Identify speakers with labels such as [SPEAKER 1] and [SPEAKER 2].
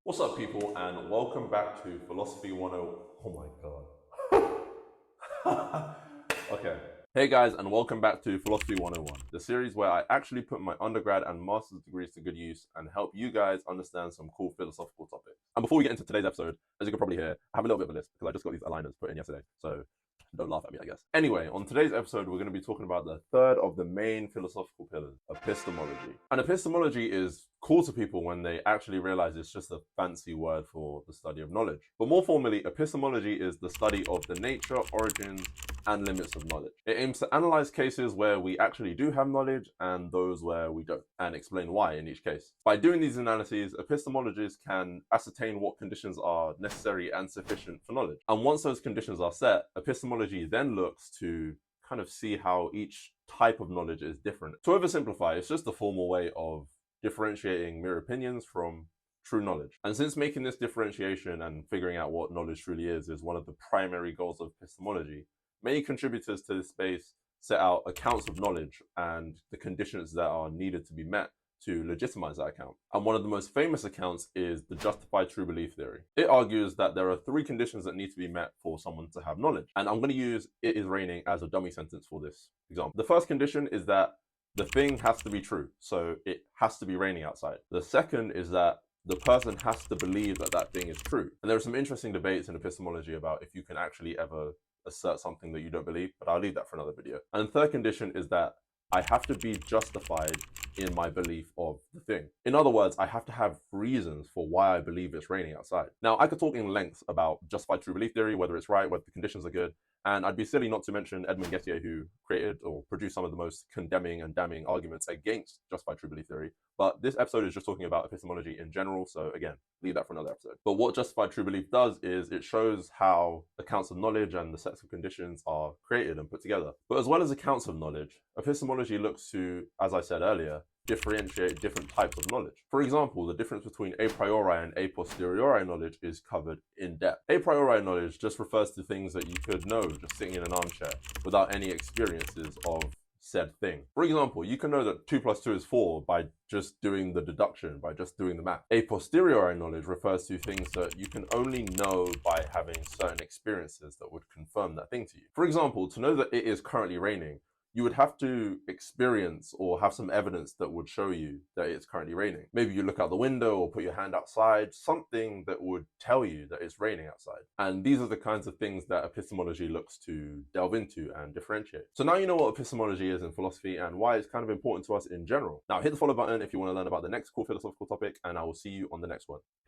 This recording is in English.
[SPEAKER 1] What's up, people, and welcome back to Philosophy 10. Oh my god. Okay. Hey guys, and welcome back to Philosophy 101, the series where I actually put my undergrad and master's degrees to good use and help you guys understand some cool philosophical topics. And before we get into today's episode, as you can probably hear, I have a little bit of a list because I just got these aligners put in yesterday, so don't laugh at me, I guess. Anyway, on today's episode, we're going to be talking about the third of the main philosophical pillars, epistemology. And epistemology is cool to people when they actually realize it's just a fancy word for the study of knowledge. But more formally, epistemology is the study of the nature, origins, and limits of knowledge. It aims to analyze cases where we actually do have knowledge and those where we don't, and explain why in each case. By doing these analyses, epistemologists can ascertain what conditions are necessary and sufficient for knowledge. And once those conditions are set, epistemology then looks to kind of see how each type of knowledge is different. To oversimplify, it's just a formal way of differentiating mere opinions from true knowledge. And since making this differentiation and figuring out what knowledge truly is one of the primary goals of epistemology, many contributors to this space set out accounts of knowledge and the conditions that are needed to be met to legitimize that account. And one of the most famous accounts is the justified true belief theory. It argues that there are three conditions that need to be met for someone to have knowledge. And I'm going to use "it is raining" as a dummy sentence for this example. The first condition is that the thing has to be true, so it has to be raining outside. The second is that the person has to believe that that thing is true. And there are some interesting debates in epistemology about if you can actually ever assert something that you don't believe, but I'll leave that for another video. And the third condition is that I have to be justified in my belief of the thing. In other words, I have to have reasons for why I believe it's raining outside. Now, I could talk in length about justified true belief theory, whether it's right, whether the conditions are good, and I'd be silly not to mention Edmund Gettier, who created or produced some of the most condemning and damning arguments against justified true belief theory. But this episode is just talking about epistemology in general, so again, leave that for another episode. But what justified true belief does is it shows how accounts of knowledge and the sets of conditions are created and put together. But as well as accounts of knowledge, epistemology looks to, as I said earlier, differentiate different types of knowledge. For example, the difference between a priori and a posteriori knowledge is covered in depth. A priori knowledge just refers to things that you could know just sitting in an armchair without any experiences of said thing. For example, you can know that 2 plus 2 is 4 by just doing the deduction, by just doing the math. A posteriori knowledge refers to things that you can only know by having certain experiences that would confirm that thing to you. For example, to know that it is currently raining, you would have to experience or have some evidence that would show you that it's currently raining. Maybe you look out the window or put your hand outside, something that would tell you that it's raining outside. And these are the kinds of things that epistemology looks to delve into and differentiate. So now you know what epistemology is in philosophy and why it's kind of important to us in general. Now hit the follow button if you want to learn about the next cool philosophical topic, and I will see you on the next one.